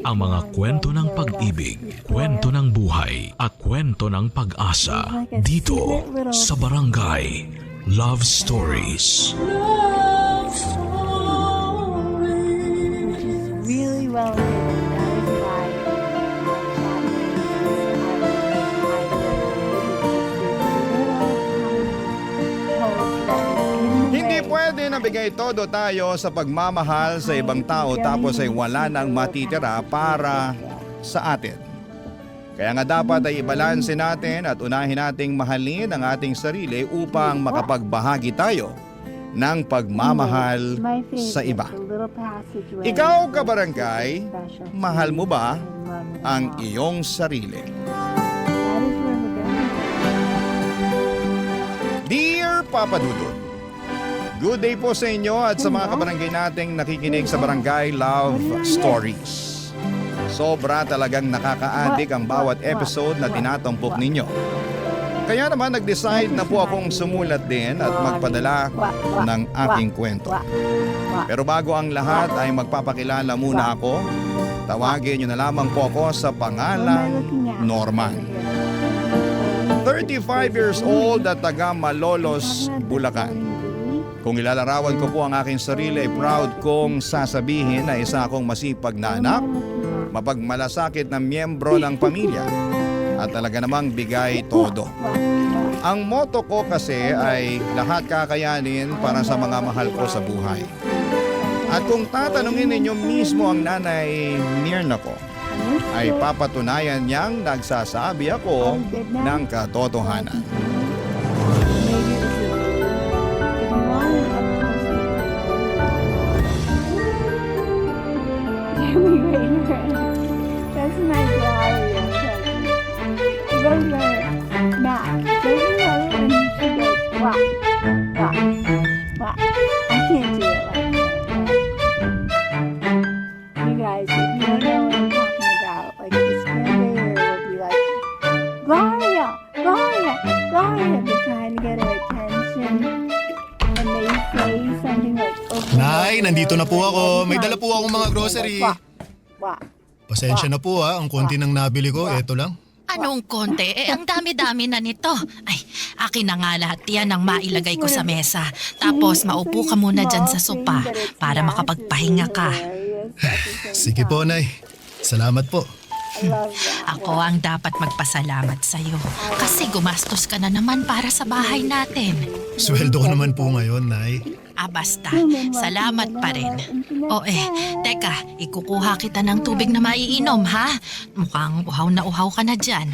Ang mga kwento ng pag-ibig, kwento ng buhay, at kwento ng pag-asa dito sa Barangay Love Stories. Love story. Which is really well hidden. That is why Hindi pwede na bigay todo tayo sa pagmamahal sa ibang tao tapos ay wala nang matitira para sa atin. Kaya nga dapat ay ibalanse natin at unahin nating mahalin ang ating sarili upang makapagbahagi tayo ng pagmamahal sa iba. Ikaw, kabarangay, mahal mo ba ang iyong sarili? Dear Papa Dudut, good day po sa inyo at sa mga kabarangay nating nakikinig sa Barangay Love Stories. Sobra talagang nakaka-addict ang bawat episode na tinatampok ninyo. Kaya naman nag-decide na po akong sumulat din at magpadala ng aking kwento. Pero bago ang lahat ay magpapakilala muna ako. Tawagin niyo na lamang po ako sa pangalang Norman. 35 years old at taga Malolos, Bulacan. Kung ilalarawan ko po ang aking sarili ay proud kong sasabihin na isa akong masipag na anak, mapagmalasakit na miyembro ng pamilya at talaga namang bigay todo. Ang motto ko kasi ay lahat kakayanin para sa mga mahal ko sa buhay. At kung tatanungin ninyo mismo ang nanay Mirna ko, ay papatunayan niyang nagsasabi ako ng katotohanan. That's my diary. Matt, don't you know? And she goes, what? I can't do it like that. You guys, if you don't know what I'm talking about, like this grandmother will be like, Gloria, they're trying to get her attention. And they say something like, Nay, nandito na po ako. May dala po akong mga grocery. What? Pasensya na po ang konti ng nabili ko, eto lang. Anong konti? Ang dami-dami na nito. Ay, akin na nga lahat yan ang mailagay ko sa mesa. Tapos maupo ka muna dyan sa sopa para makapagpahinga ka. Sige po, Nay. Salamat po. Ako ang dapat magpasalamat sa'yo. Kasi gumastos ka na naman para sa bahay natin. Sweldo ko naman po ngayon, Nay. Basta. Salamat pa rin. Teka, ikukuha kita ng tubig na maiinom, ha? Mukhang uhaw na uhaw ka na dyan.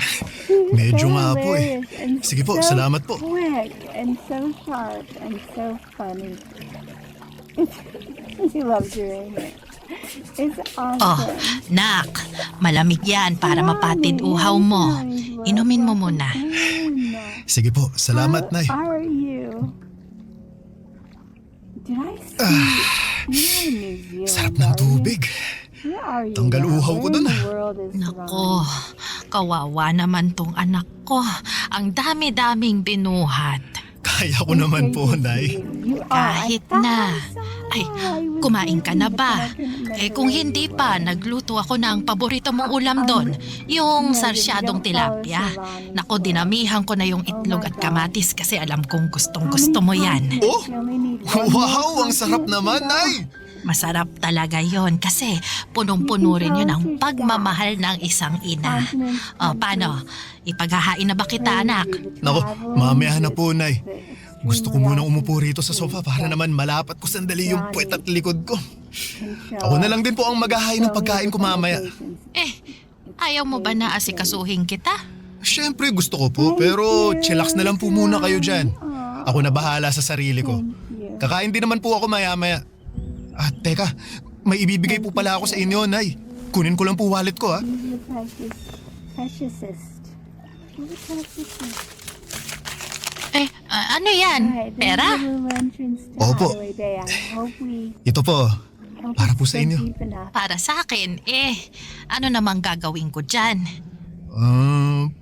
Medyo nga po eh. Sige po, salamat po. Quick and so sharp and so funny. He loves your hair. It's awesome. Nak, malamig yan para mapatid uhaw mo. Inumin mo muna. Sige po, salamat, Nay. How are you? Did I see you're in New Zealand? Sarap ng tubig. Where are you? Tanggal now? uhaw ko dun, Where in the world is Nako, kawawa naman tong anak ko. Ang dami-daming binuhat. Kaya ko naman po, Nay. Kahit na. Ay, kumain ka na ba? Kung hindi pa, nagluto ako ng paborito mong ulam doon. Yung sarsyadong tilapia. Nako, dinamihan ko na yung itlog at kamatis kasi alam kong gustong-gusto mo yan. Oh, wow, ang sarap naman, Nay. Masarap talaga yon kasi punong-puno rin yun ang pagmamahal ng isang ina. Paano? Ipaghahain na ba kita, anak? Nako, mamaya na po, Nay. Gusto ko munang umupo rito sa sofa para naman malapat ko sandali yung puwet at likod ko. Ako na lang din po ang maghahain ng pagkain ko mamaya. Ayaw mo ba na asikasuhin kita? Siyempre gusto ko po, pero chillax na lang po muna kayo dyan. Ako na bahala sa sarili ko. Kakain din naman po ako maya-maya. Teka, may ibibigay po pala ako sa inyo, Nay. Kunin ko lang po wallet ko, ha? Ano yan? Pera? Opo. Ito po, para po sa inyo. Para sa akin, ano namang gagawin ko dyan?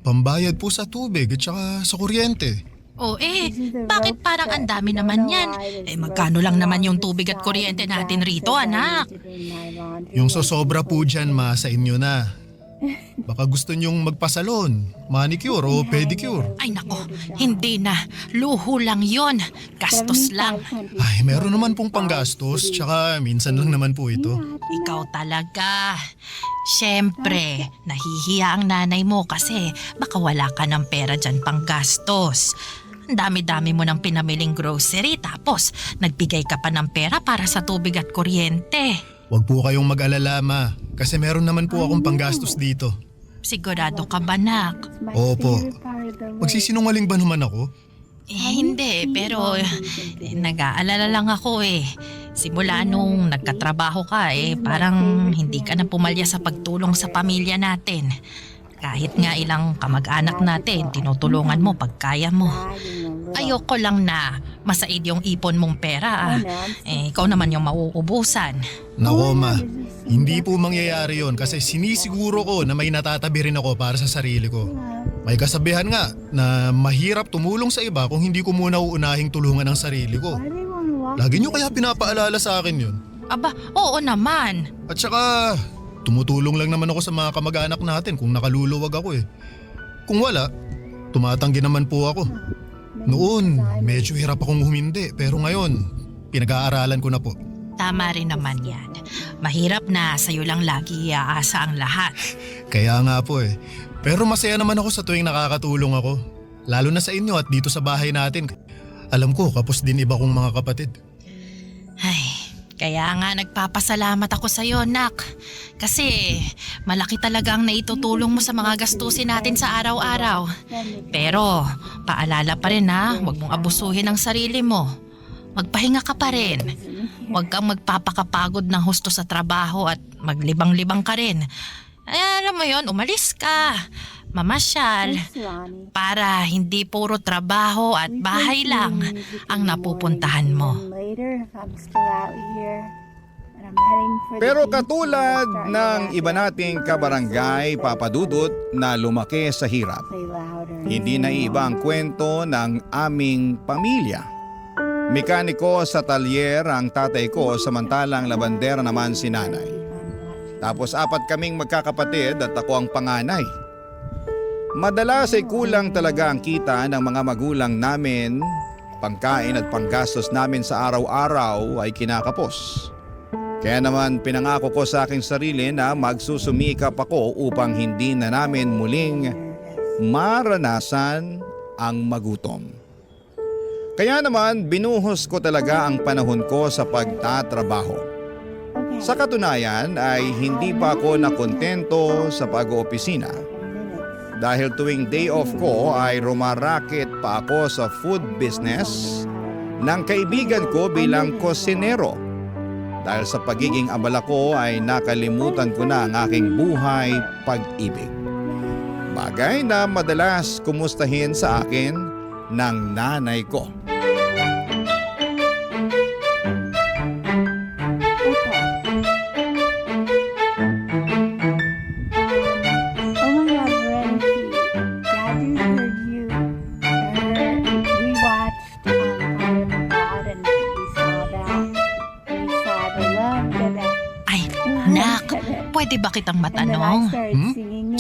Pambayad po sa tubig at saka sa kuryente. O bakit parang ang dami naman yan? Magkano lang naman yung tubig at kuryente natin rito, anak? Yung sosobra po dyan, ma, sa inyo na. Baka gusto nyong magpasalon, manicure o pedicure. Ay nako, hindi na. Luho lang yon. Gastos lang. Ay, meron naman pong panggastos, tsaka minsan lang naman po ito. Ikaw talaga. Siyempre, nahihiya ang nanay mo kasi baka wala ka ng pera dyan pang gastos. Ang dami-dami mo ng pinamiling grocery tapos nagbigay ka pa ng pera para sa tubig at kuryente. Huwag po kayong mag-alala, ma, kasi meron naman po akong panggastos dito. Sigurado ka ba, nak? Opo. Magsisinungaling ba naman ako? Hindi, pero nag-aalala lang ako Simula nung nagkatrabaho ka parang hindi ka na pumalya sa pagtulong sa pamilya natin. Kahit nga ilang kamag-anak natin, tinutulungan mo pag kaya mo. Ayoko lang na masaid yung ipon mong pera. Ikaw naman yung mauubusan. Nako, ma, hindi po mangyayari yon kasi sinisiguro ko na may natatabi rin ako para sa sarili ko. May kasabihan nga na mahirap tumulong sa iba kung hindi ko muna uunahing tulungan ang sarili ko. Lagi nyo kaya pinapaalala sa akin yun. Aba, oo naman. At saka, tumutulong lang naman ako sa mga kamag-anak natin kung nakaluluwag ako Kung wala, tumatanggi naman po ako. Noon, medyo hirap akong humindi pero ngayon, pinag-aaralan ko na po. Tama rin naman yan. Mahirap na sa'yo lang lagi iaasa ang lahat. Kaya nga po Pero masaya naman ako sa tuwing nakakatulong ako. Lalo na sa inyo at dito sa bahay natin. Alam ko, kapos din iba kong mga kapatid. Ay, kaya nga nagpapasalamat ako sa'yo, nak. Kasi malaki talaga ang naitutulong mo sa mga gastusin natin sa araw-araw. Pero paalala pa rin huwag mong abusuhin ang sarili mo. Magpahinga ka pa rin. Huwag kang magpapakapagod ng husto sa trabaho at maglibang-libang ka rin. Alam mo yon, umalis ka. Mamasyal. Para hindi puro trabaho at bahay lang ang napupuntahan mo. Pero katulad ng iba nating kabarangay, Papa Dudut, na lumaki sa hirap, hindi na iba ang kwento ng aming pamilya. Mekaniko sa talyer ang tatay ko samantalang labandera naman si nanay. Tapos 4 kaming magkakapatid at ako ang panganay. Madalas ay kulang talaga ang kita ng mga magulang namin. Pangkain at panggastos namin sa araw-araw ay kinakapos. Kaya naman pinangako ko sa aking sarili na magsusumikap ako upang hindi na namin muling maranasan ang magutom. Kaya naman binuhos ko talaga ang panahon ko sa pagtatrabaho. Sa katunayan ay hindi pa ako nakontento sa pag-oopisina. Dahil tuwing day off ko ay rumaraket pa ako sa food business ng kaibigan ko bilang kosinero. Dahil sa pagiging abala ko ay nakalimutan ko na ang aking buhay pag-ibig. Bagay na madalas kumustahin sa akin ng nanay ko. Pwede ba kitang matanong?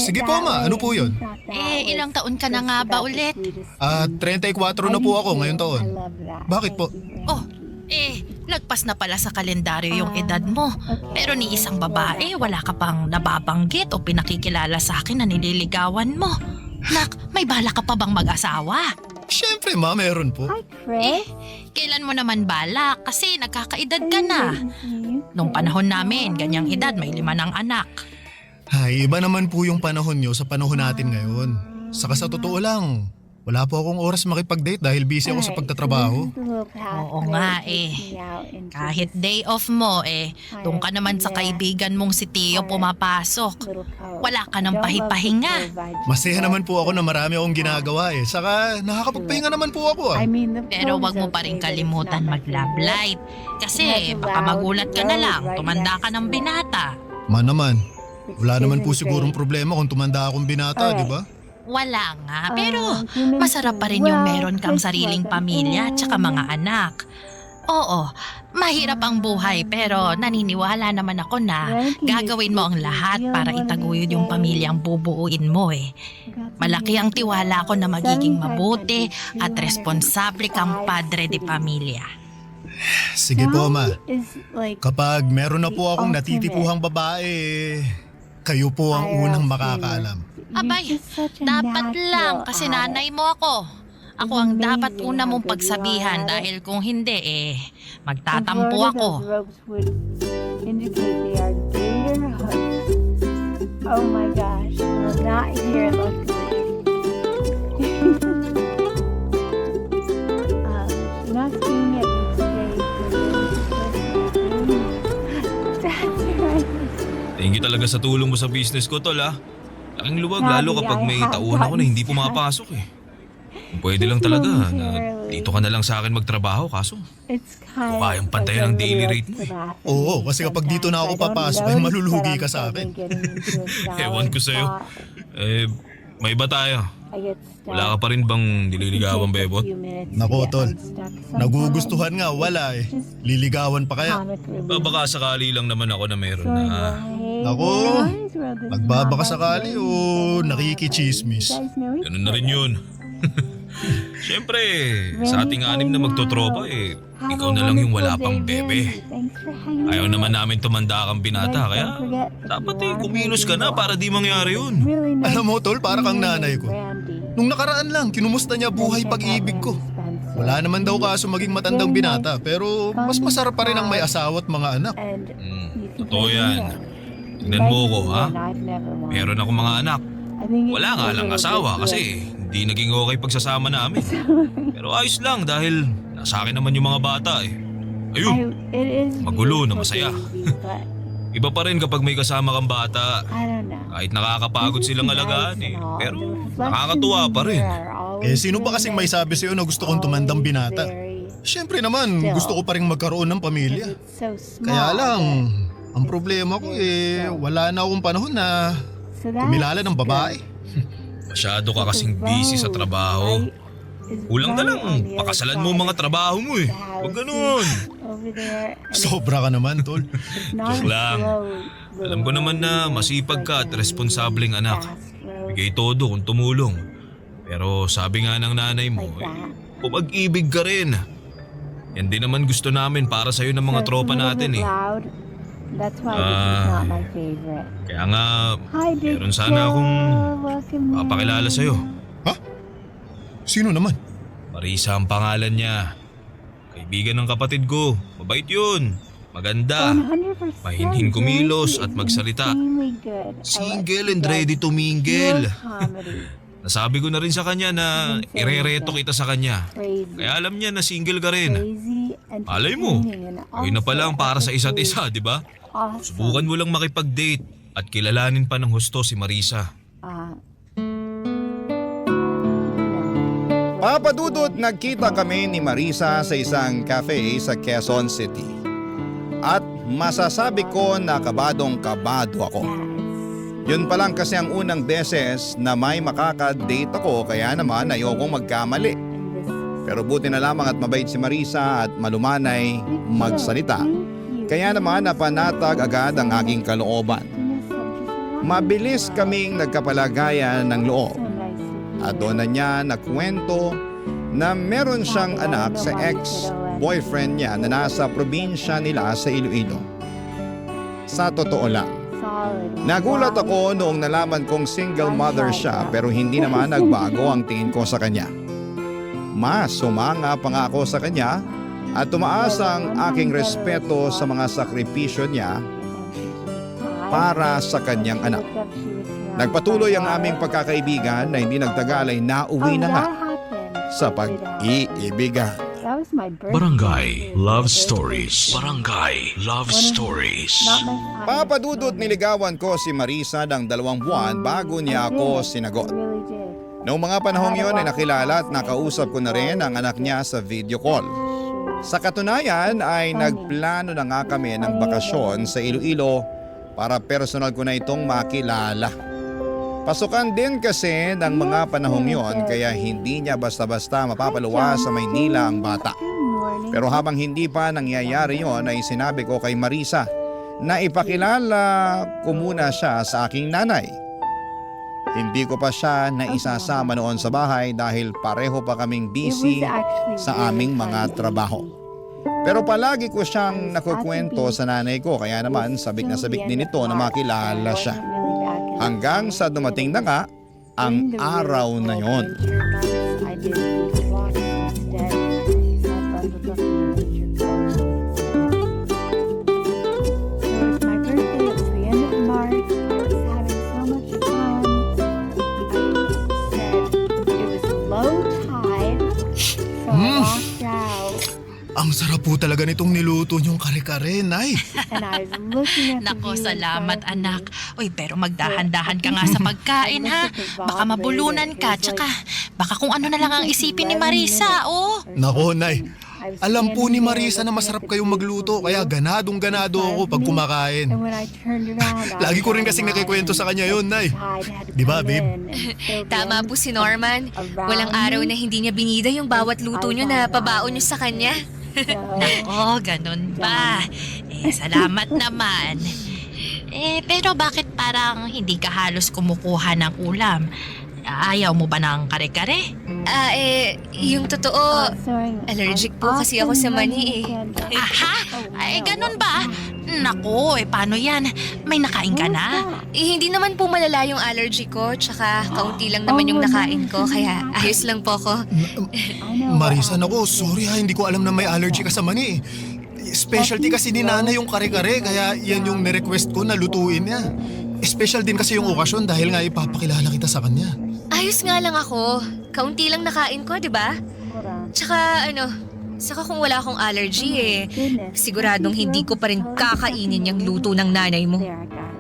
Sige po, ma. Ano po yun? Ilang taon ka na nga ba ulit? 34 na po ako ngayon taon. Bakit po? Lagpas na pala sa kalendaryo yung edad mo. Pero ni isang babae, wala ka pang nababanggit o pinakikilala sa akin na nililigawan mo. Nak, may bala ka pa bang mag-asawa? Siyempre, ma, meron po. Kailan mo naman bala? Kasi nagkakaedad ka na. Nung panahon namin, ganyang edad, may 5 ng anak. Ay, iba naman po yung panahon nyo sa panahon natin ngayon. Saka sa totoo lang, wala po akong oras makipag-date dahil busy ako sa pagtatrabaho. Oo nga Kahit day off mo doon ka naman sa kaibigan mong si Tio pumapasok. Wala ka ng pahipahinga. Masaya naman po ako na marami akong ginagawa Saka nakakapagpahinga naman po ako Pero wag mo pa rin kalimutan mag-love light. Kasi baka magulat ka na lang, tumanda ka ng binata. Ma naman, wala naman po sigurong problema kung tumanda akong binata, di ba? Wala nga, pero masarap pa rin yung meron kang sariling pamilya at saka mga anak. Oo, mahirap ang buhay pero naniniwala naman ako na gagawin mo ang lahat para itaguyod yung pamilyang bubuuin mo eh. Malaki ang tiwala ko na magiging mabuti at responsable kang padre de pamilya. Sige po, Ma. Is like Kapag meron na po akong natitipuhang babae, kayo po ang unang makakaalam. Abay, dapat lang kasi nanay mo ako. Ako ang dapat una mong pagsabihan dahil kung hindi magtatampo ako. Oh my gosh, we're not here luckily. Not seeing it today. That's right. Thank you talaga sa tulong mo sa business ko, tol ah. Laking luwag lalo kapag may tauhan ako na hindi pumapasok eh. Kung pwede lang talaga na dito ka na lang sa akin magtrabaho kaso It's kind kayang pantayan ang daily rate mo eh. Oo, kasi kapag dito na ako papasok, ay malulugi ka sa akin. Ewan ko sa'yo. May iba tayo. Wala ka pa rin bang nililigawan, bebot? Nako, tol. Nagugustuhan nga, wala eh. Liligawan pa kaya? Baka sakali lang naman ako na meron na. Nako, nagbabaka sakali o nakikichismis. Ganun na rin yun. Siyempre, sa ating anim na magtotropa ikaw na lang yung wala pang bebe. Ayaw naman namin tumanda kang binata kaya dapat kumilos ka na para di mangyari yun. Alam mo, tol, para kang nanay ko. Nung nakaraan lang, kinumusta niya buhay pag-ibig ko. Wala naman daw kaso maging matandang binata, pero mas masarap pa rin ang may asawa at mga anak. Totoo yan. Tignan mo ko ha. Meron akong mga anak. Wala nga lang asawa kasi hindi naging okay pagsasama namin. Pero ayos lang dahil nasa akin naman yung mga bata eh. Ayun, magulo na masaya. Iba pa rin kapag may kasama kang bata. Kahit nakakapagod silang alagaan pero nakakatuwa pa rin. Eh, sino ba kasing may sabi sa'yo na gusto kong tumandang binata? Siyempre naman, gusto ko pa rin magkaroon ng pamilya. Kaya lang, ang problema ko wala na akong panahon na kumilala ng babae. Masyado ka kasing busy sa trabaho. Kulang na lang, pakasalan mo mga trabaho mo eh. Huwag ganun. Sobra ka naman, tol. Joke lang. Alam ko naman na masipag ka at responsableng anak. Bigay todo kung tumulong. Pero sabi nga ng nanay mo, pumag-ibig ka rin. Yan din naman gusto namin para sa'yo ng mga tropa natin eh. That's why this is not my favorite. Kaya nga, Hi, Big meron sana akong Welcome in. papakilala sa'yo. Ha? Sino naman? Marisa ang pangalan niya. Kaibigan ng kapatid ko. Mabait yun. Maganda. 100% Mahinhin kumilos at magsalita. extremely good. Single and ready to mingle. Pure comedy. Nasabi ko na rin sa kanya na irereto kita sa kanya. Crazy. Kaya alam niya na single ka rin. Crazy, Malay mo, entertaining, and ayun na pala ang para sa isa't also isa, di ba? awesome. Subukan mo lang makipag-date at kilalanin pa ng husto si Marisa. Papadudot, nagkita kami ni Marisa sa isang cafe sa Quezon City. At masasabi ko na kabadong-kabado ako. Yun pa lang kasi ang unang beses na may makaka-date ako kaya naman ayokong magkamali. Pero buti na lamang at mabait si Marisa at malumanay magsalita. Kaya naman napanatag agad ang aking kalooban. Mabilis kaming nagkapalagayan ng loob. At doon na niya nakwento na meron siyang anak sa ex-boyfriend niya na nasa probinsya nila sa Iloilo. Sa totoo lang, nagulat ako noong nalaman kong single mother siya pero hindi naman nagbago ang tingin ko sa kanya. Mas sumanga pa nga ako sa kanya at tumaas ang aking respeto sa mga sakripisyo niya para sa kanyang anak. Nagpatuloy ang aming pagkakaibigan na hindi nagtagal ay nauwi na nga sa pag-iibigan. Barangay Love Stories. Barangay Love Stories. Papadudot, niligawan ko si Marisa ng 2 buwan bago niya ako sinagot. Noong mga panahong yon ay nakilala at nakausap ko na rin ang anak niya sa video call. Sa katunayan ay nagplano na nga kami ng bakasyon sa Iloilo para personal ko na itong makilala. Pasukan din kasi ng mga panahong yon kaya hindi niya basta-basta mapapaluwa sa Maynila ang bata. Pero habang hindi pa nangyayari yon ay sinabi ko kay Marisa na ipakilala ko muna siya sa aking nanay. Hindi ko pa siya naisasama noon sa bahay dahil pareho pa kaming busy sa aming mga trabaho. Pero palagi ko siyang nakukwento sa nanay ko kaya naman sabik na sabik din ito na makilala siya. Hanggang sa dumating na nga ang araw na yon. Ang sarap po talaga nitong niluto niyong kare-kare, Nay. Nako, salamat anak. Uy, pero magdahan-dahan ka nga sa pagkain ha. Baka mabulunan ka, tsaka baka kung ano na lang ang isipin ni Marisa, oh. Nako, Nay. Alam po ni Marisa na masarap kayong magluto kaya ganadong-ganado ako pag kumakain. Lagi ko rin kasing nakikwento sa kanya yun, Nay. Di ba, babe? Tama po si Norman. Walang araw na hindi niya binida yung bawat luto niyo na pabaon niyo sa kanya. Nako, ganun ba? Salamat naman. Pero bakit parang hindi ka halos kumukuha ng ulam? Ayaw mo ba ng kare-kare? Yung totoo, allergic po kasi ako sa mani Aha! Ganun ba? Nako, paano yan? May nakain ka na? Hindi naman po malala yung allergy ko, tsaka kaunti lang naman yung nakain ko, kaya ayos lang po ako. Marisa, nako, sorry ha, hindi ko alam na may allergy ka sa mani. Specialty kasi ni Nanay yung kare-kare, kaya yan yung nirequest ko na lutuin niya. Special din kasi yung okasyon dahil nga ipapakilala kita sa kanya. Ayos nga lang ako. Kaunti lang nakain ko, di ba? Tsaka saka kung wala akong allergy siguradong hindi ko pa rin kakainin yung luto ng nanay mo.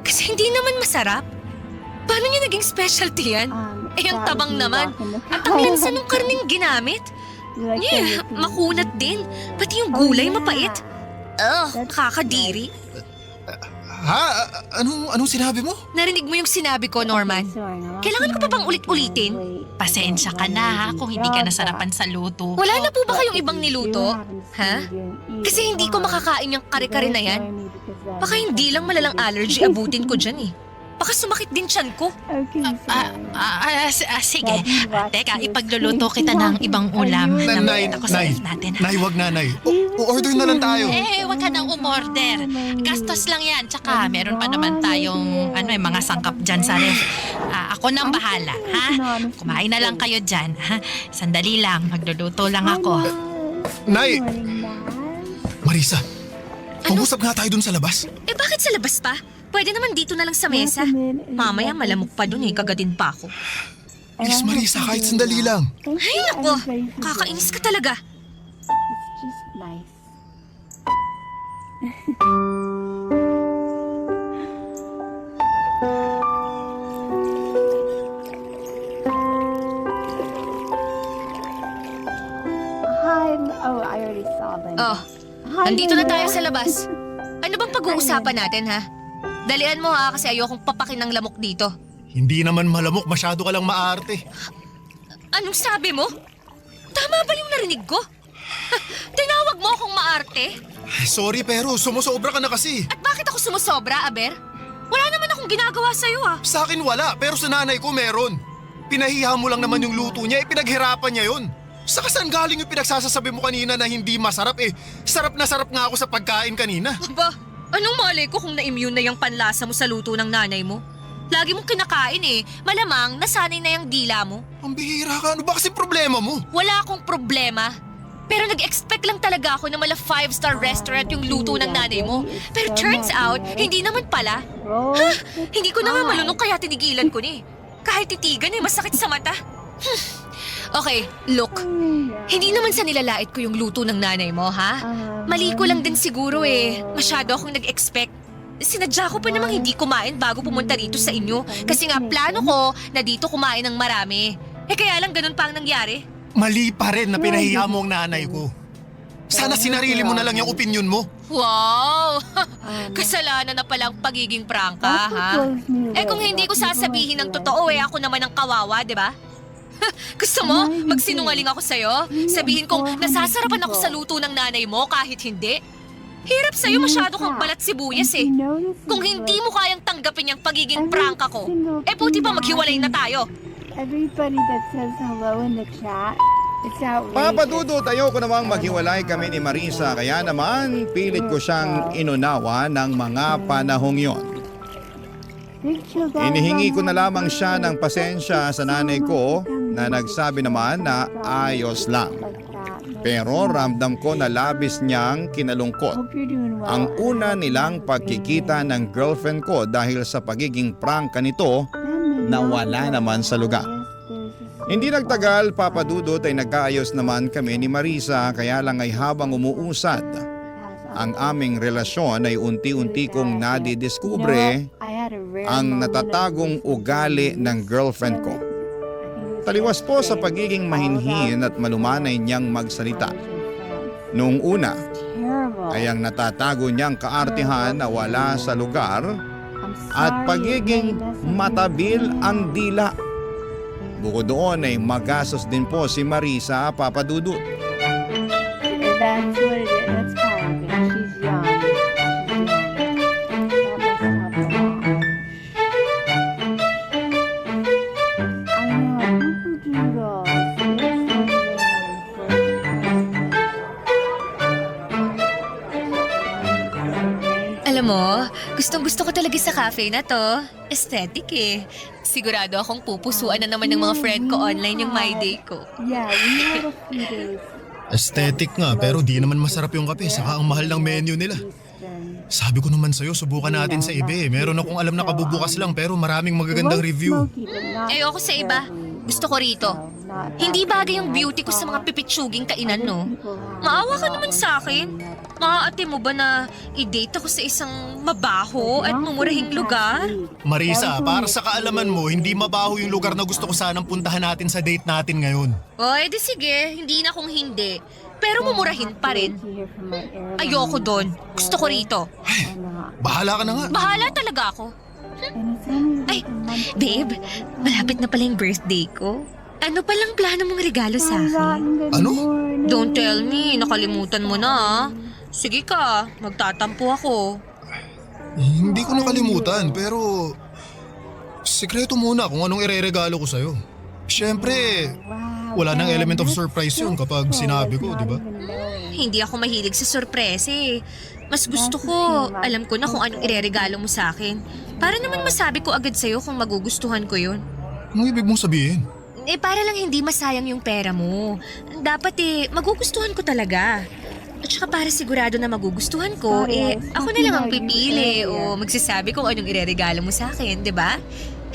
Kasi hindi naman masarap. Paano niya naging specialty yan? Ang tabang naman. Ang tanglansa ng karning ginamit. Makunat din. Pati yung gulay mapait. Kakadiri. Ha? Anong sinabi mo? Narinig mo yung sinabi ko, Norman? Kailangan ko pa bang ulit-ulitin? Pasensya ka na ha kung hindi ka nasarapan sa luto. Wala na po ba kayong ibang niluto? Ha? Kasi hindi ko makakain yung kare-kare na yan. Baka hindi lang malalang allergy abutin ko dyan Baka sumakit din tiyan ko. Sige. Teka, ipagluluto kita ng ibang ulam na Nay, makita ko sa ref natin. Nay, wag na, Nay. O-order na lang tayo. Huwag ka nang umorder. Gastos lang yan. Tsaka meron pa naman tayong mga sangkap dyan sa ref. Ako nang bahala, ha? Kumain na lang kayo dyan, ha? Sandali lang, magluluto lang ako. Nay! Marisa, pag-usap nga tayo dun sa labas. Bakit sa labas pa? Pwede naman dito na lang sa mesa. Mamaya malamok pa dun kagadin pa ako. Please, Marisa, kahit sandali lang. Ay, nako! Kakainis ka talaga. It's just nice. Hi. Oh, I already saw them. Oh, Hi, nandito na Linda. tayo sa labas. Ano bang pag-uusapan natin, ha? Dalian mo kasi ayokong papakin ng lamok dito. Hindi naman malamok, masyado ka lang maarte. Anong sabi mo? Tama ba yung narinig ko? Tinawag mo akong maarte? Sorry pero sumusobra ka na kasi. At bakit ako sumusobra, Aber? Wala naman akong ginagawa sa'yo, Sa akin wala, pero sa nanay ko meron. Pinahiya mo lang naman yung luto niya, pinaghirapan niya yun. Saka saan galing yung pinagsasasabi mo kanina na hindi masarap Sarap na sarap nga ako sa pagkain kanina. Aba, anong malay ko kung na-immune na yung panlasa mo sa luto ng nanay mo? Lagi mong kinakain Malamang nasanay na yung dila mo. Ang bihira ka, ano ba kasi problema mo? Wala akong problema. Pero nag-expect lang talaga ako na mala 5-star restaurant yung luto ng nanay mo. Pero turns out, hindi naman pala. Hindi ko na nga malunok kaya tinigilan ko Kahit titigan masakit sa mata. Okay, look. Hindi naman sa nilalait ko yung luto ng nanay mo, ha? Mali ko lang din siguro Masyado akong nag-expect. Sinadya ko pa namang hindi kumain bago pumunta dito sa inyo. Kasi nga plano ko na dito kumain ng marami. Kaya lang ganun pa ang nangyari. Mali pa rin na pinahiya mo ang nanay ko. Sana sinarili mo na lang yung opinion mo. Wow! Kasalanan na palang pagiging prangka, ha? Eh kung hindi ko sasabihin ng totoo, ako naman ang kawawa, di ba? Gusto mo, magsinungaling ako sa'yo? Sabihin kong nasasarapan ako sa luto ng nanay mo kahit hindi? Hirap sa'yo, masyado kang balat sibuyas eh. Kung hindi mo kayang tanggapin yung pagiging prangka ko, buti pa maghiwalay na tayo. Everybody that says hello in the chat, it's outrageous. Papadudot, ayoko namang maghiwalay kami ni Marisa, kaya naman pilit ko siyang inunawa ng mga panahong yon. Inihingi ko na lamang siya ng pasensya sa nanay ko na nagsabi naman na ayos lang. Pero ramdam ko na labis niyang kinalungkot ang una nilang pagkikita ng girlfriend ko dahil sa pagiging prangka nito na wala naman sa lugar. Hindi nagtagal, Papadudot, ay nagkaayos naman kami ni Marisa, kaya lang ay habang umuusad ang aming relasyon ay unti-unti kong nadidiskubre ang natatagong ugali ng girlfriend ko. Taliwas po sa pagiging mahinhin at malumanay niyang magsalita. Noong una ay ang natatago niyang kaartihan na wala sa lugar at pagiging matabil ang dila. Bukod doon ay magastos din po si Marisa, Papadudut. That's what it is. That's part of it. She's young. Alam mo, gustong-gusto ko talaga sa cafe na to. Aesthetic eh. Sigurado akong pupusuan na naman ng mga friend ko online yung My Day ko. Yeah, we had a few days. Aesthetic nga, pero di naman masarap yung kape, saka ang mahal ng menu nila. Sabi ko naman sa'yo, subukan natin sa iba eh. Meron akong alam na kabubukas lang pero maraming magagandang review. Ayoko sa iba. Gusto ko rito. Hindi bagay yung beauty ko sa mga pipitsuging kainan, no? Maawa ka naman sa akin. Maaate mo ba na i-date ako sa isang mabaho at mumurahing lugar? Marisa, para sa kaalaman mo, hindi mabaho yung lugar na gusto ko sanang puntahan natin sa date natin ngayon. O, edi sige. Hindi na kung hindi. Pero mumurahin pa rin. Ayoko doon. Gusto ko rito. Bahala ka na nga. Bahala talaga ako. Ay, babe, malapit na pala yung birthday ko. Ano palang plano mong regalo sa akin? Ano? Don't tell me, nakalimutan mo na ah. Sige ka, magtatampo ako. Hindi ko nakalimutan, pero sikreto muna kung anong ireregalo ko sa'yo. Siyempre, wala nang element of surprise yun kapag sinabi ko, di ba? Hindi ako mahilig sa sorpresa eh. Mas gusto ko, alam ko na kung anong ireregalo mo sa akin. Para naman masabi ko agad sa'yo kung magugustuhan ko yun. Anong ibig mong sabihin? Para lang hindi masayang yung pera mo. Dapat magugustuhan ko talaga. At saka para sigurado na magugustuhan ko, ako na lang ang pipili o magsasabi kung anong ireregalo mo sa akin, di ba?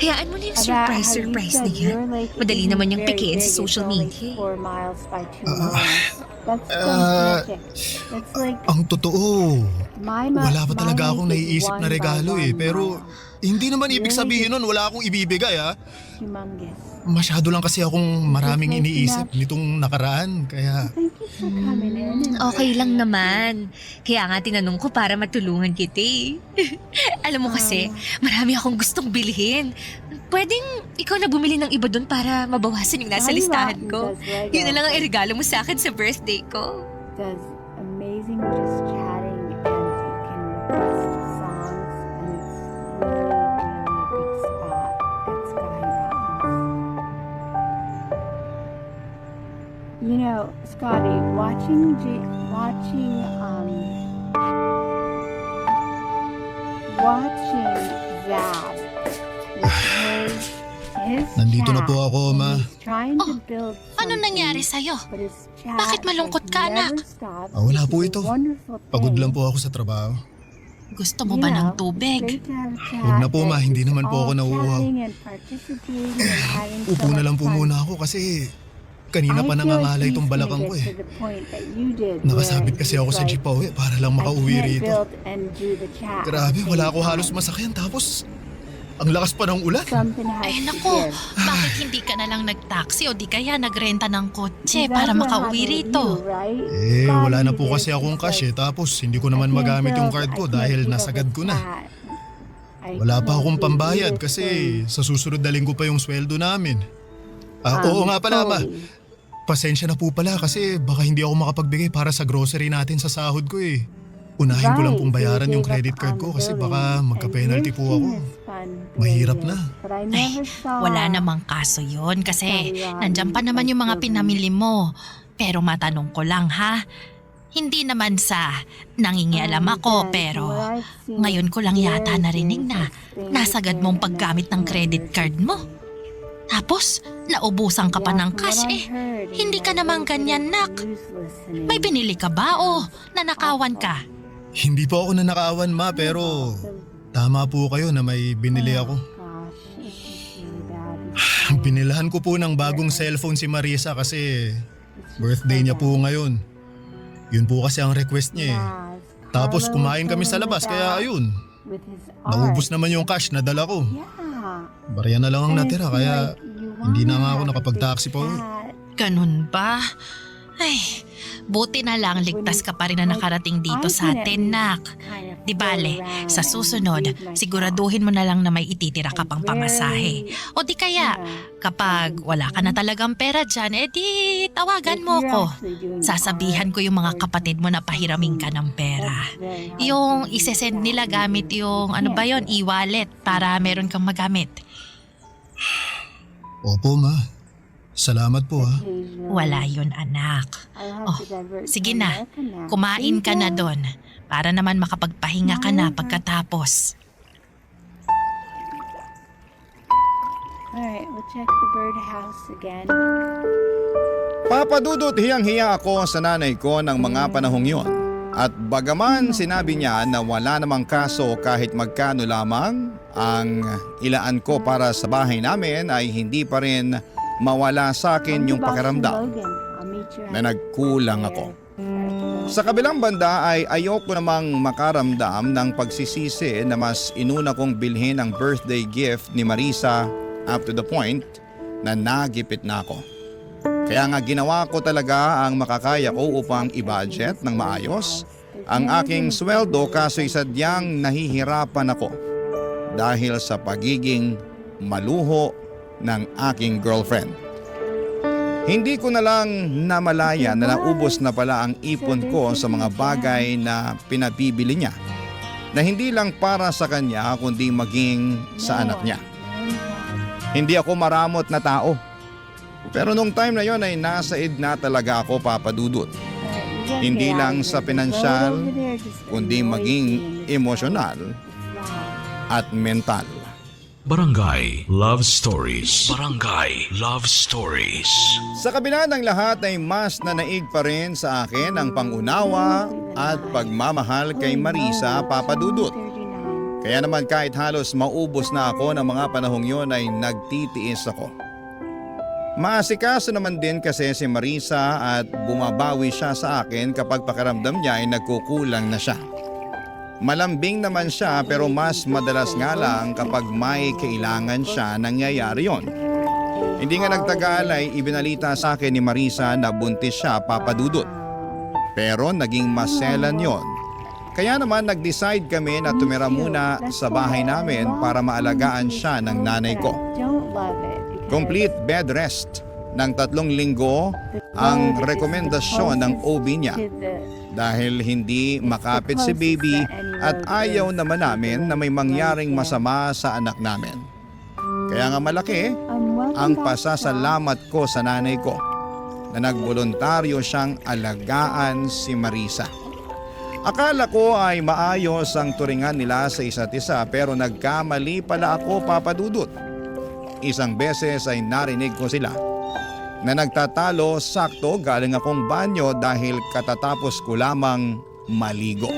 Hayaan mo na yung surprise na yan. Madali naman yung pikiin sa social media. Ang totoo, wala pa talaga akong naiisip na regalo eh. Pero hindi naman ibig sabihin nun wala akong ibibigay ha. Masyado lang kasi akong maraming iniisip nitong nakaraan, kaya... Okay lang naman. Kaya nga tinanong ko para matulungan kita eh. Alam mo kasi, marami akong gustong bilhin. Pwedeng ikaw na bumili ng iba doon para mabawasan yung nasa listahan ko. Yun na lang ang irregalo mo sa akin sa birthday ko. Does amazing just chatting and you can request songs and it's really, really a good spot at Sky Mountains. You know, Scotty, watching Zab with his Nandito na chat, po ako, Ma. he's trying to build Ano something, nangyari sa'yo? but his chat Bakit malungkot has ka, never anak? stopped. Wala It's po a ito. wonderful Pagod thing. lang po ako sa trabaho. Gusto mo ba ng tubig? Huwag na po, Ma. Hindi naman po ako nauuhaw. Upo na lang po muna ako kasi kanina pa nangangalay itong balakang ko eh. Nakasabit kasi ako sa jeep pauwi para lang makauwi rito. Grabe, wala ako halos masakyan tapos Ang lakas pa ng ulan. Something has Ay to nako, give. bakit hindi ka na lang nag-taxi o di kaya nagrenta ng kotse That's para what makauwi happened rito? with you, right? Eh, wala na po Somebody kasi did akong this, cash like, tapos hindi ko naman I can't magamit yung tell, card ko I can't dahil keep up nasagad with ko na. that. I Wala pa can't akong do pambayad this kasi thing. sa susunod na linggo pa yung sweldo namin. Oo nga pala ma, Chloe, pasensya na po pala kasi baka hindi ako makapagbigay para sa grocery natin sa sahod ko eh. Unahin ko lang pong right, bayaran you yung gave credit up card on ko the kasi billing, baka and magka-penalty po your ako. team is fun Mahirap doing na. this, but I Ay, never saw wala namang kaso yon kasi Sorry, Ron. nandyan pa naman yung mga pinamili mo. Pero matanong ko lang ha, hindi naman sa nangingialam ako pero ngayon ko lang yata narinig na nasagad mong paggamit ng credit card mo. Tapos, naubusan ka pa ng cash eh. Hindi ka naman ganyan, nak. May binili ka ba o nanakawan ka? Hindi po ako nanakawan ma pero tama po kayo na may binili ako. Binilahan ko po ng bagong cellphone si Marisa kasi birthday niya po ngayon. Yun po kasi ang request niya eh. Tapos kumain kami sa labas kaya ayun, naubos naman yung cash na dala ko. Barya na lang ang natira kaya hindi na nga ako nakapag-taxi pa uwi. Ganun ba? Ay, buti na lang ligtas ka pa rin na nakarating dito sa atin, nak. Di bale, sa susunod, siguraduhin mo na lang na may ititira ka pang pamasahe. O di kaya, kapag wala ka na talagang pera dyan, di tawagan mo ko. Sasabihan ko yung mga kapatid mo na pahiramin ka ng pera. Yung isesend nila gamit yung ano ba yon, e-wallet para meron kang magamit. Opo ma, salamat po ha. Wala yun, anak. Oh, sige na, kumain ka na doon para naman makapagpahinga ka na pagkatapos. Alright, we'll check the birdhouse again. Papadudot hiyang-hiya ako sa nanay ko ng mga panahong yon. At bagaman sinabi niya na wala namang kaso kahit magkano lamang ang ilaan ko para sa bahay namin ay hindi pa rin mawala sa akin yung pakiramdam na nagkulang ako. Sa kabilang banda ay ayoko namang makaramdam ng pagsisisi na mas inuna kong bilhin ang birthday gift ni Marisa up to the point na nagipit na ako. Kaya nga ginawa ko talaga ang makakaya ko upang i-budget ng maayos ang aking sweldo kaso sadyang nahihirapan ako dahil sa pagiging maluho ng aking girlfriend. Hindi ko na lang namalaya na naubos na pala ang ipon ko sa mga bagay na pinabibili niya na hindi lang para sa kanya kundi maging sa anak niya. Hindi ako maramot na tao. Pero nung time na yon ay nasa na talaga ako, papadudot. Hindi lang sa pinansyal, kundi maging emosyonal at mental. Barangay Love Stories. Barangay Love Stories. Sa kabila ng lahat ay mas nanaig pa rin sa akin ang pangunawa at pagmamahal kay Marisa, papadudot. Kaya naman kahit halos maubos na ako ng mga panahong yon ay nagtitiis ako. Maasikaso naman din kasi si Marisa at bumabawi siya sa akin kapag pakiramdam niya ay nagkukulang na siya. Malambing naman siya pero mas madalas nga lang kapag may kailangan siya nangyayari yon. Hindi nga nagtagal ay ibinalita sa akin ni Marisa na buntis siya, papadudot. Pero naging maselan yon. Kaya naman nag-decide kami na tumira muna sa bahay namin para maalagaan siya ng nanay ko. Complete bed rest ng 3 linggo ang rekomendasyon ng OB niya dahil hindi makapit si baby at ayaw naman namin na may mangyaring masama sa anak namin. Kaya nga malaki ang pasasalamat ko sa nanay ko na nagboluntaryo siyang alagaan si Marisa. Akala ko ay maayos ang turingan nila sa isa't isa pero nagkamali pala ako, papadudot. Isang beses ay narinig ko sila na nagtatalo sakto galing akong banyo dahil katatapos ko lamang maligo.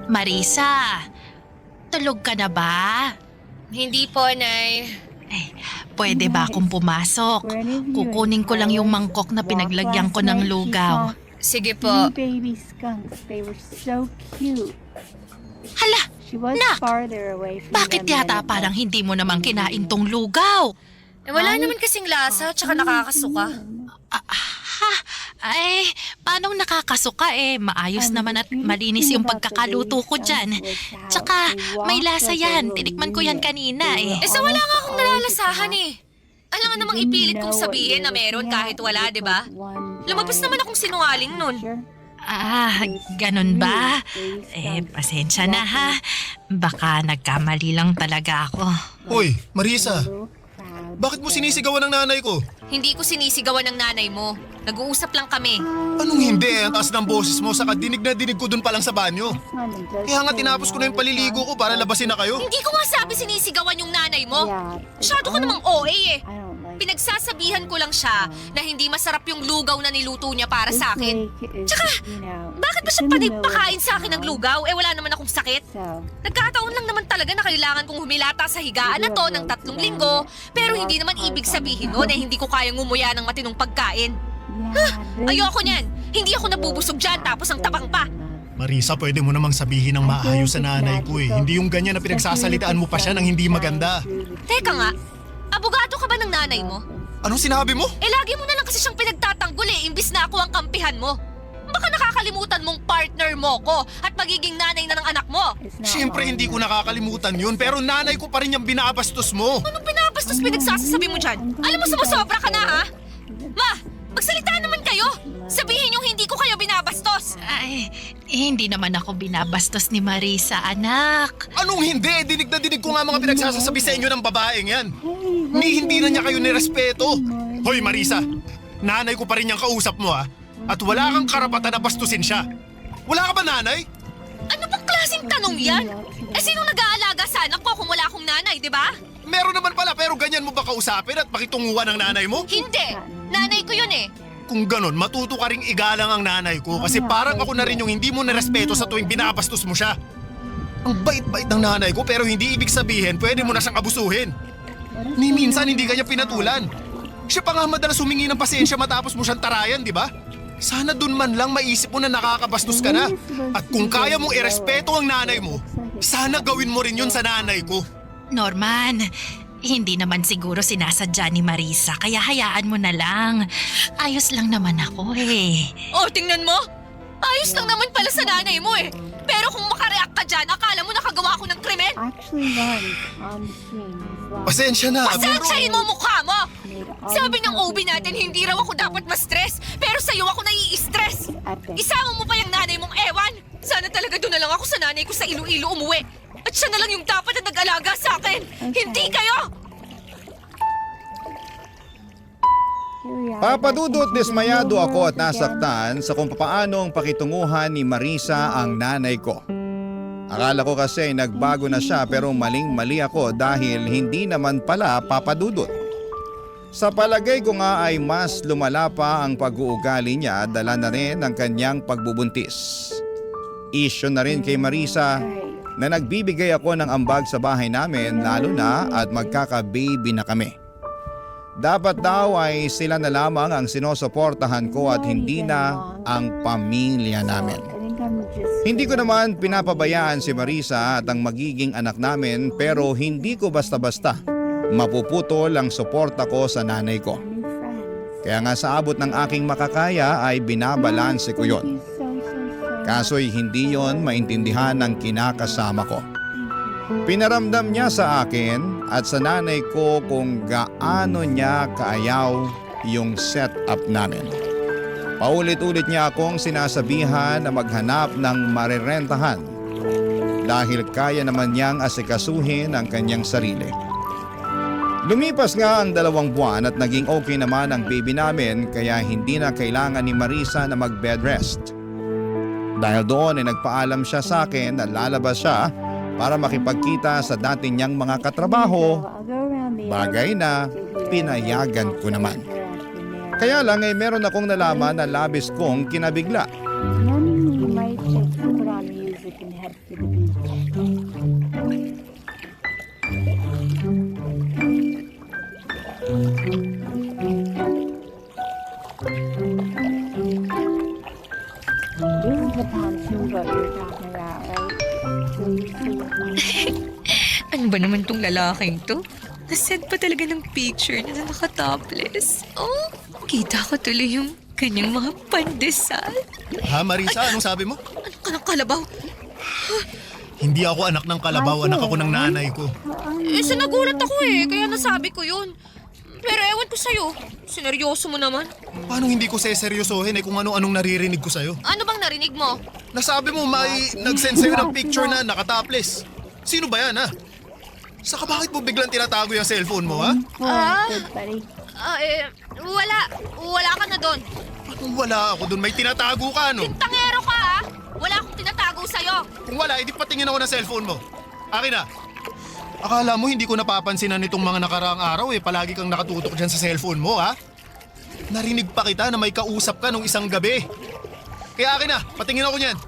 Marisa, tulog ka na ba? Hindi po, Nay. Pwede ba akong pumasok? Kukunin ko lang yung mangkok na pinaglagyan ko ng lugaw. Sige po. Baby skunks. They were so cute. Hala, She was Nak, farther away from bakit them yata than parang hindi mo naman kinain tong lugaw? Wala naman kasing lasa, tsaka nakakasuka. Ay, paano nakakasuka maayos naman at malinis yung pagkakaluto ko dyan. Tsaka, may lasa yan. Tinikman ko yan kanina Sa wala nga akong nalalasahan Alam nga namang ipilit kong sabihin na meron kahit wala, di ba? Lumabas naman akong sinungaling nun. Ganun ba? Pasensya na ha. Baka nagkamali lang talaga ako. Hoy, Marisa, bakit mo sinisigawan ng nanay ko? Hindi ko sinisigawan ng nanay mo. Nag-uusap lang kami. Anong hindi? Ang taas ng boses mo, saka dinig na dinig ko dun pa lang sa banyo. Kaya nga tinapos ko na yung paliligo ko para labasin na kayo. Hindi ko nga sabi sinisigawan yung nanay mo. Masyado ka namang OA Pinagsasabihan ko lang siya na hindi masarap yung lugaw na niluto niya para sa akin. Tsaka, bakit ba siya panipakain sa akin ng lugaw? Wala naman akong sakit. Nagkataon lang naman talaga na kailangan kong humilata sa higaan na to ng 3 linggo. Pero hindi naman ibig sabihin nun hindi ko kayang ngumuya ng matinong pagkain. Ayoko niyan. Hindi ako nabubusog dyan tapos ang tapang pa. Marisa, pwede mo namang sabihin ng maayos sa nanay ko Hindi yung ganyan na pinagsasalitaan mo pa siya ng hindi maganda. Teka nga, abogado ka ba ng nanay mo? Anong sinabi mo? Lagi mo na lang kasi siyang pinagtatanggol imbis na ako ang kampihan mo. Baka nakakalimutan mong partner mo ko at magiging nanay na ng anak mo. Siyempre hindi ko nakakalimutan yun, pero nanay ko pa rin yung binabastos mo. Anong binabastos pinagsasasabi mo dyan? Alam mo sumusobra ka na ha? Ma, magsalita naman kayo. Sabihin yung hindi ko kayo binabastos. Hindi naman ako binabastos ni Marisa, anak. Anong hindi? Dinig na dinig ko nga mga pinagsasasabi sa inyo ng babaeng yan. Hindi na niya kayo nirespeto. Hoy Marisa, nanay ko pa rin yung kausap mo At wala kang karapatan na bastusin siya. Wala ka ba nanay? Ano bang klaseng tanong yan? Sino nag-aalaga sa anak ko kung wala akong nanay, di ba? Meron naman pala, pero ganyan mo ba kausapin at pakitunguhan ng nanay mo? Hindi. Nanay ko yun Kung ganon, matuto ka ring igalang ang nanay ko kasi parang ako na rin yung hindi mo nirespeto sa tuwing binabastos mo siya. Ang bait-bait ng nanay ko pero hindi ibig sabihin pwede mo na siyang abusuhin. Ni minsan hindi kanya pinatulan. Siya pa nga madalas humingi ng pasensya matapos mo siyang tarayan, di ba? Sana dun man lang maisip mo na nakakabastos ka na. At kung kaya mong irespeto ang nanay mo, sana gawin mo rin yun sa nanay ko. Norman, hindi naman siguro sinasadya ni Marisa kaya hayaan mo na lang. Ayos lang naman ako Tingnan mo. Ayos lang naman pala sa nanay mo Pero kung makareact ka dyan, akala mo nakagawa ko ng krimen. Actually runs on the stream. Pasensya na. Pasensyahin mo mukha mo! Sabi ng OB natin hindi raw ako dapat ma-stress, pero sa'yo ako nai-stress. Isama mo pa yung nanay mong ewan. Sana talaga doon na lang ako sa nanay ko sa Iloilo umuwi. At siya na lang yung dapat na nag-alaga sa akin. Hindi kayo! Papadudot dismayado ako at nasaktan sa kung paanong pakitunguhan ni Marisa ang nanay ko. Akala ko kasi nagbago na siya pero maling-mali ako dahil hindi naman pala papadudot. Sa palagay ko nga ay mas lumala pa ang pag-uugali niya dala na rin ng kanyang pagbubuntis. Isyo na rin kay Marisa na nagbibigay ako ng ambag sa bahay namin lalo na at magkaka-baby na kami. Dapat daw ay sila na lamang ang sinusuportahan ko at hindi na ang pamilya namin. Hindi ko naman pinapabayaan si Marisa at ang magiging anak namin pero hindi ko basta-basta mapuputol ang suporta ko sa nanay ko. Kaya nga sa abot ng aking makakaya ay binabalanse ko yon. Kaso'y hindi yon maintindihan ng kinakasama ko. Pinaramdam niya sa akin at sa nanay ko kung gaano niya kaayaw yung setup namin. Paulit-ulit niya akong sinasabihan na maghanap ng marerentahan dahil kaya naman niyang asikasuhin ang kanyang sarili. Lumipas nga ang 2 buwan at naging okay naman ang baby namin kaya hindi na kailangan ni Marisa na mag-bed rest. Dahil doon ay nagpaalam siya sa akin na lalabas siya para makipagkita sa dati niyang mga katrabaho, bagay na pinayagan ko naman. Kaya lang ay meron akong nalaman na labis kong kinabigla. head for the beach. This is the pontoon boat you're talking about, right? So you see, Ano ba naman tong lalaking to? Nasend pa talaga ng picture niya na naka-topless. Oh, kita ko tuloy yung kanyang mga pandesal. Ha, Marisa? Anong sabi mo? Ano ka ng kalabaw? Hindi ako anak ng kalabaw, anak ako ng nanay ko. Sinagulat ako kaya nasabi ko yun. Pero ewan ko sa'yo, sineryoso mo naman. Paano hindi ko seseryosohin kung ano-anong naririnig ko sa'yo? Ano bang narinig mo? Nasabi mo may nag-send sa'yo ng picture na nakatopless. Sino ba yan, ha? Saka bakit mo biglang tinatago yung cellphone mo, ha? good buddy. Wala ka na doon. Kung wala ako dun, may tinatago ka, no? Tangero ka Wala akong tinatago sa'yo. Kung wala, edi patingin ako ng cellphone mo. Akin na. Akala mo hindi ko napapansinan itong mga nakaraang araw palagi kang nakatutok dyan sa cellphone mo, ha? Narinig pa kita na may kausap ka nung isang gabi. Kaya akin na, patingin ako niyan.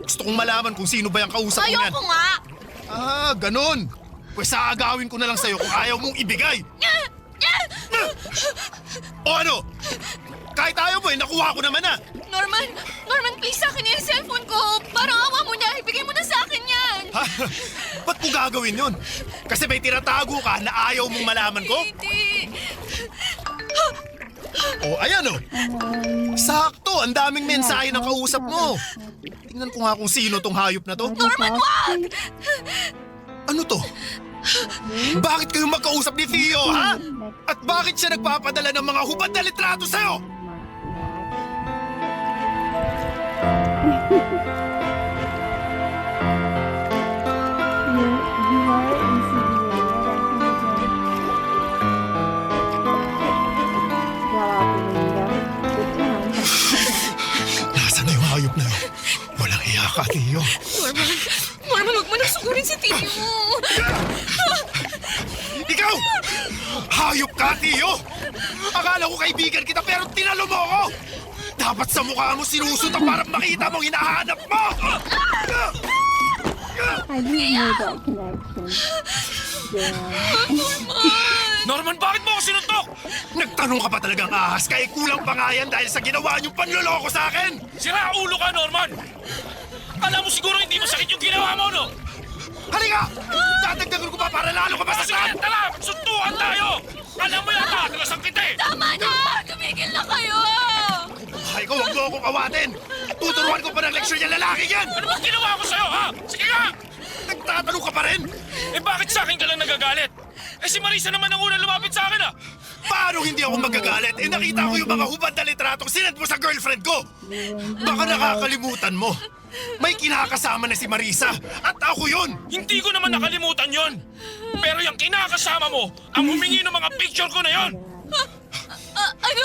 Gusto kong malaman kung sino ba yung kausap mo niyan. Ayoko nga. Ah, ganun. Pues aagawin ko na lang sa'yo kung ayaw mong ibigay. O ano? Kahit ayaw mo nakuha ko naman na. Norman, please sa akin yung cellphone ko. Parang awa mo na, ibigay mo na sa akin yan. Ha? Ba't ko gagawin yun? Kasi may tinatago ka na ayaw mong malaman ko? Hindi. O, ayan o. Sakto, ang daming mensahe ng kausap mo. Tingnan ko nga kung sino tong hayop na to. Norman, wag! Ano to? Bakit kayo magkausap ni Theo, ha? At bakit siya nagpapadala ng mga hubad na litrato sa'yo? You are insinuating. Nasaan na yung hayop na yun? Walang iya ka, Theo. Norman, wag mo nang sugurin si Tio. Ikaw! Hayop ka, Theo! Akala ko kaibigan kita pero tinalo mo ako! Dapat sa mukha mo sinusuta para makita mong hinahanap mo! I didn't know that connection. Yeah. Norman, bakit mo ako sinuntok? Nagtanong ka pa talagang ahas kaya kulang pa nga yan dahil sa ginawa niyong panloloko sa akin! Sira ulo ka, Norman! Alam mo siguro hindi masakit yung ginawa mo, no? Halika! Dadagdagan ko pa para lalo ka masasakit! Tala! Suntukan tayo! Alam mo yata, nalasang kita eh! Tama na! Tumigil na kayo! Ay ko, huwag mo akong kawatin! Tuturuan ko pa ng leksyon yung lalaki yan! Ano bang ginawa ko sa'yo, ha? Sige nga! Nagtatanong ka pa rin! Eh bakit sa akin ka lang nagagalit? Eh si Marisa naman ang unang lumapit sa akin, ah! Paano hindi ako magagalit? Nakita ko yung mga hubad na litratong sinend mo sa girlfriend ko! Baka nakakalimutan mo! May kinakasama na si Marisa at ako yun! Hindi ko naman nakalimutan yon. Pero yung kinakasama mo, ang humingi ng mga picture ko na yon. Ano?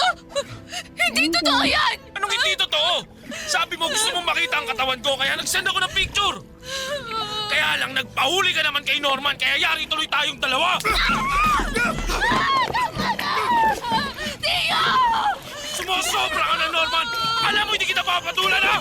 Hindi totoo yan! Anong hindi totoo? Sabi mo gusto mong makita ang katawan ko kaya nag-send ako ng picture. Kaya lang nagpahuli ka naman kay Norman kaya yari tuloy tayong dalawa. Tio! Sumusobra ka na, Norman! Alam mo hindi kita papatulan, ha?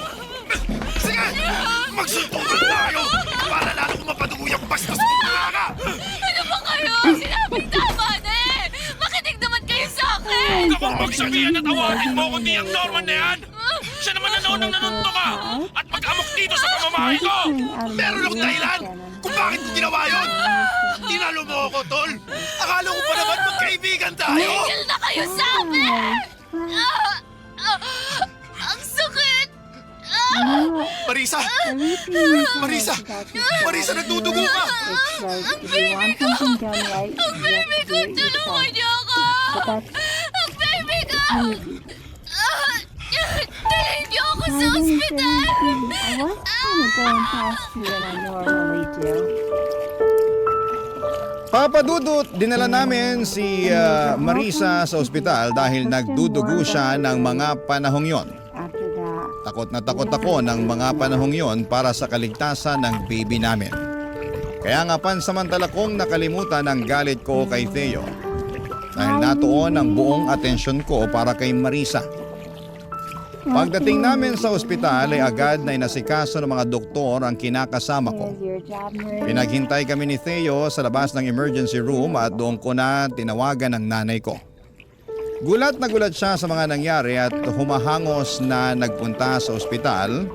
Sige! Magsuntukan tayo! Para lalo kong mapatungo yung bastos mo ka! Ano ba kayo? Sinabing tama na eh! Makinig naman kayo sa akin! Huwag akong magsabihan at awatin mo kundi ang Norman na yan! Siya naman na noon ang nanunto ka! At mag-amok dito sa pamamahay ko! Meron akong dahilan kung bakit ko ginawa yun! Tinalo mo ako, Tol! Akala ko pa naman magkaibigan tayo! Tigil na kayo sa akin! Ang sakit! Marisa! Marisa! Marisa, nagdudugo ka! Ang baby ko! Ang baby ko! Tulungan niyo ako! Ang baby ko! Dalhin niyo ako sa ospital! I was kind of going past you than I normally do. Papa Dudut, dinala namin si Marisa sa ospital dahil nagdudugo siya ng mga panahong yon. After that, Takot na takot ako ng mga panahong yon para sa kaligtasan ng baby namin. Kaya nga pansamantala kong nakalimutan ang galit ko kay Theo dahil natuon ang buong atensyon ko para kay Marisa. Pagdating namin sa ospital ay agad na inasikaso ng mga doktor ang kinakasama ko. Pinaghintay kami ni Theo sa labas ng emergency room at doon ko na tinawagan ang nanay ko. Gulat na gulat siya sa mga nangyari at humahangos na nagpunta sa ospital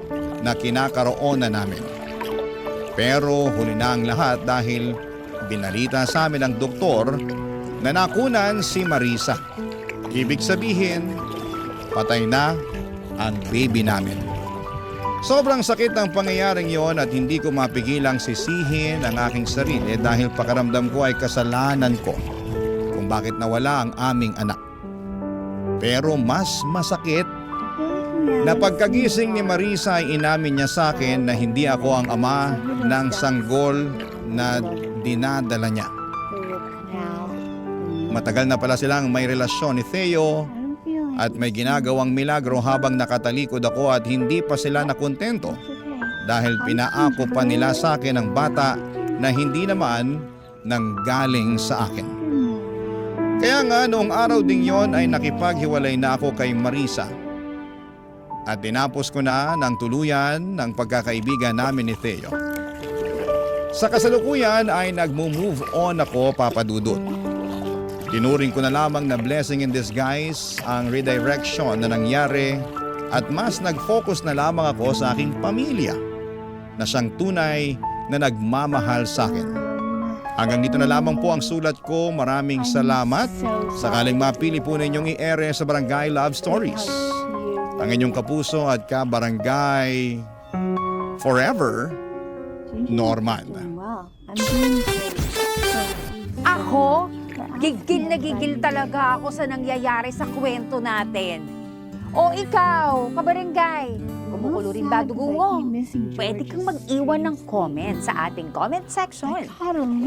na kinakaroon na namin. Pero huli na ang lahat dahil binalita sa amin ng doktor na nakunan si Marisa. Ibig sabihin, patay na ang baby namin. Sobrang sakit ng pangyayaring yon at hindi ko mapigilang sisihin ang aking sarili dahil pakaramdam ko ay kasalanan ko kung bakit nawala ang aming anak. Pero mas masakit na pagkagising ni Marisa ay inamin niya sa akin na hindi ako ang ama ng sanggol na dinadala niya. Matagal na pala silang may relasyon ni Theo at may ginagawang milagro habang nakatalikod ako at hindi pa sila nakontento dahil pinaako pa nila sa akin ang bata na hindi naman nanggaling sa akin. Kaya nga noong araw ding yon ay nakipaghiwalay na ako kay Marisa at tinapos ko na ng tuluyan ng pagkakaibigan namin ni Theo. Sa kasalukuyan ay nagmo-move on ako, Papa Dudut. Tinuring ko na lamang na blessing in disguise ang redirection na nangyari at mas nag-focus na lamang ako sa aking pamilya na siyang tunay na nagmamahal sa akin. Hanggang dito na lamang po ang sulat ko. Maraming salamat. Sakaling mapili po ninyong i-ere sa Barangay Love Stories. Ang inyong kapuso at ka-barangay forever, Norman. Ako? Gigil na gigil talaga ako sa nangyayari sa kwento natin. O ikaw, kabarangay, kumukulo rin ba dugo mo? Pwede kang mag-iwan ng comment sa ating comment section.